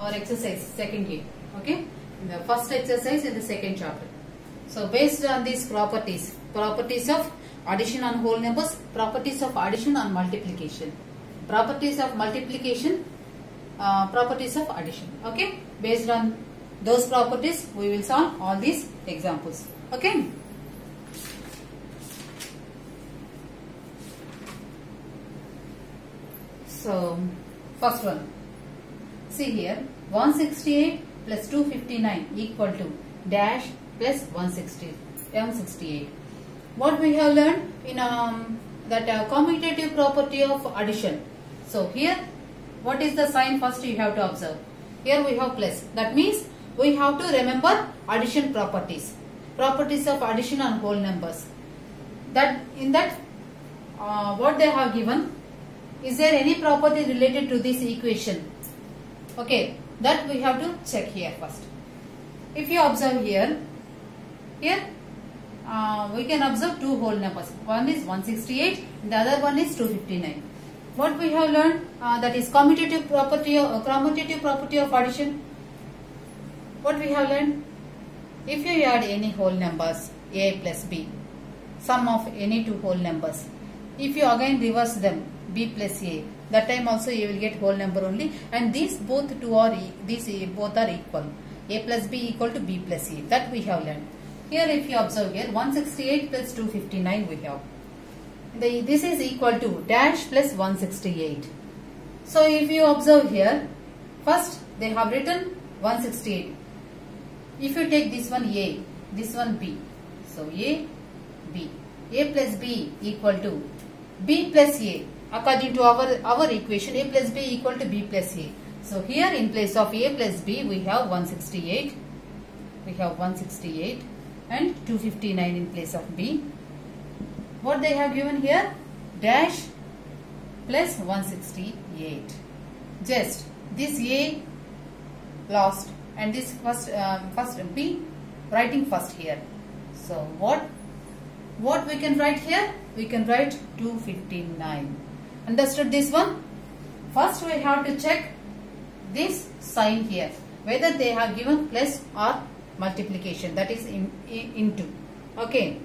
our exercise second year. Okay, the first exercise in the second chapter. So based on these properties of addition on whole numbers, properties of addition on multiplication, properties of multiplication, properties of addition. Okay, based on those properties we will solve all these examples. Okay. So first one, see here, 168 plus 259 equal to dash plus 168. What we have learned in that commutative property of addition. So here, what is the sign? First you have to observe. Here we have plus. That means we have to remember addition properties. Properties of addition on whole numbers. That in that what they have given, is there any property related to this equation? Okay, that we have to check here first. If you observe here we can observe two whole numbers. One is 168, the other one is 259. What we have learned, that is commutative property of addition. What we have learned, if you add any whole numbers a plus b, sum of any two whole numbers, if you again reverse them, b plus a, that time also you will get whole number only, and these both are equal. A plus b equal to b plus a. That we have learned. Here if you observe here, 168 plus 259 we have. This is equal to dash plus 168. So if you observe here, first they have written 168. If you take this one a, this one b. So a, b. A plus b equal to b plus a. According to our equation, a plus b equal to b plus a. So here in place of a plus b we have 168. We have 168 and 259 in place of b. What they have given here? Dash plus 168. Just this a lost and this first b writing first here. So what we can write here? We can write 259. Understood this one? First we have to check this sign here, whether they have given plus or multiplication, that is into. Okay.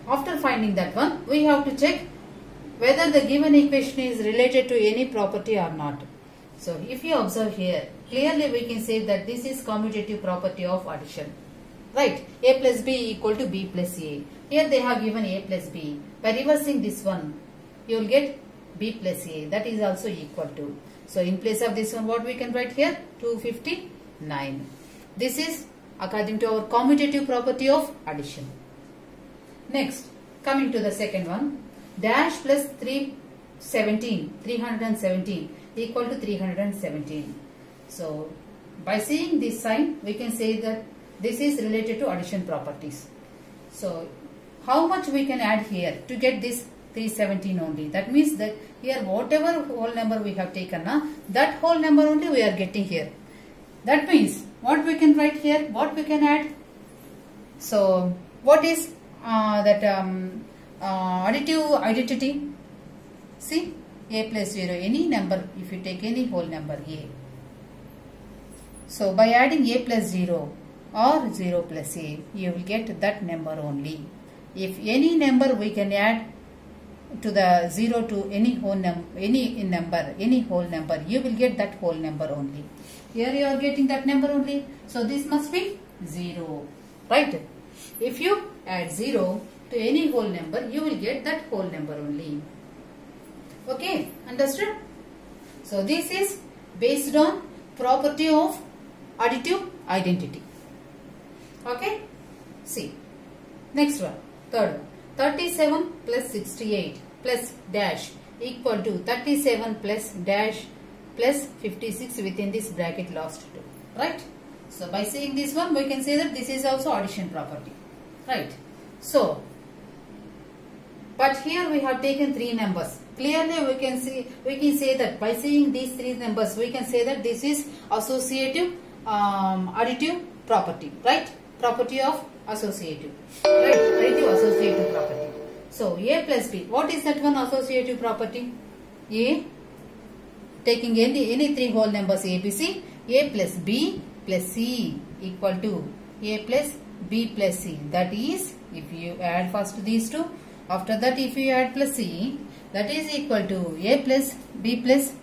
After finding that one, we have to check whether the given equation is related to any property or not. So if you observe here, clearly we can say that this is commutative property of addition. Right? A plus b equal to b plus a. Here they have given a plus b. By reversing this one, you will get b plus a. That is also equal to. So in place of this one, what we can write here? 259. This is according to our commutative property of addition. Next, coming to the second one, dash plus 317 equal to 317. So by seeing this sign, we can say that this is related to addition properties. So how much we can add here to get this 317 only? That means that here whatever whole number we have taken, that whole number only we are getting here. That means what we can write here, what we can add. So what is that additive identity? See, a plus 0, any number, if you take any whole number a. So by adding a plus 0 or 0 plus a, you will get that number only. If any number we can add to the 0 to any whole number, any whole number, you will get that whole number only. Here you are getting that number only. So this must be 0. Right? If you add 0 to any whole number, you will get that whole number only. Okay? Understood? So this is based on property of additive identity. Okay? See. Next one. Third one. 37 plus 68 plus dash equal to 37 plus dash plus 56 within this bracket last 2. Right? So by seeing this one, we can say that this is also addition property. Right? So, but here we have taken three numbers. Clearly we can say that by seeing these three numbers, we can say that this is associative additive property. Right? Property of associative. Right? Additive associative property. So a plus b. What is that one associative property? A, taking any three whole numbers a, b, c, A plus B plus C equal to A plus B plus C. That is, if you add first these two, after that if you add plus C, that is equal to A plus B plus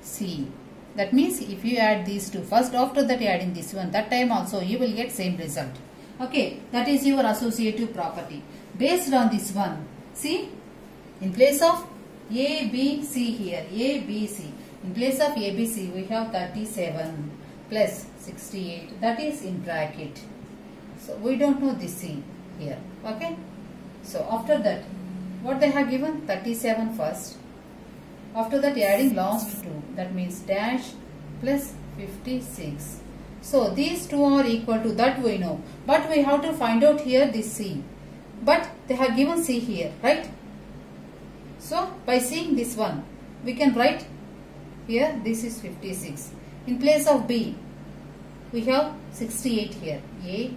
C. That means if you add these two first, after that adding this one, that time also you will get same result. Okay, that is your associative property. Based on this one, see, in place of A, B, C here, A, B, C. In place of A, B, C, we have 37 plus 68. That is in bracket. So, we don't know this C here. Okay. So, after that, what they have given? 37 first. After that, adding last two. That means dash plus 56. So, these two are equal to that we know. But we have to find out here this C. But they have given C here, right? So, by seeing this one, we can write here this is 56. In place of B, we have 68 here. A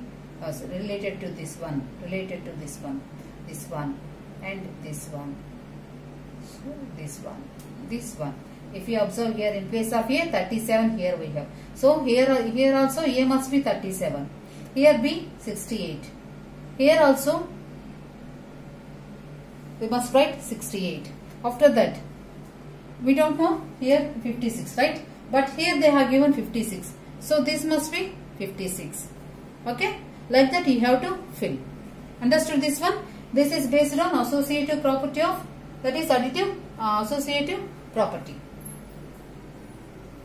related to this one, this one, and this one. So, this one. If you observe here, in place of A, 37 here we have. So, here also A must be 37. Here B, 68. Here also, we must write 68. After that, we don't know here 56, right? But here they have given 56. So, this must be 56. Okay? Like that you have to fill. Understood this one? This is based on associative property of, that is additive associative property.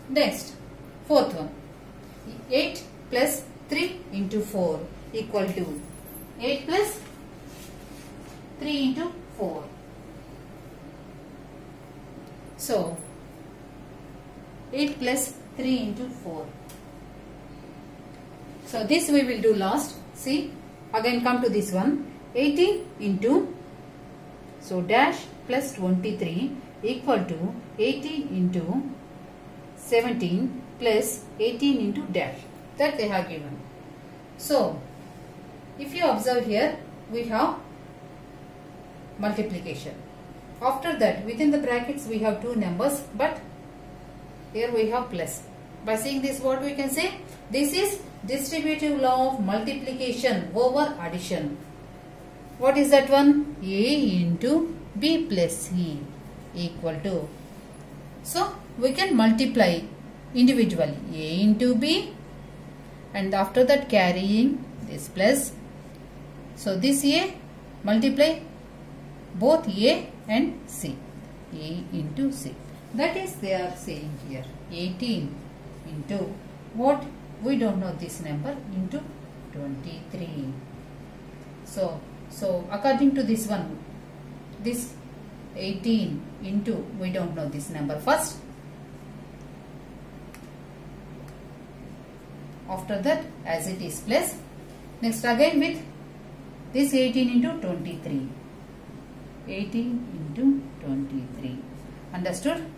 Next, fourth one. 8 plus 3 into 4 equal to 8 plus 3 into 4. So, 8 plus 3 into 4. So, this we will do last. See, again come to this one. 18 into, so dash plus 23 equal to 18 into 17 plus 18 into dash. That they have given. So, if you observe here, we have multiplication. After that, within the brackets we have two numbers, but here we have plus. By seeing this, what we can say? This is distributive law of multiplication over addition. What is that one? A into B plus C equal to. So, we can multiply individually. A into B, and after that carrying this plus. So, this A multiply both A and C. A into C. That is they are saying here. 18 into what? We don't know this number, into 23. So according to this one, this 18 into, we don't know this number first. After that, as it is plus. Next again with this 18 into 23. 18 into 23. Understood?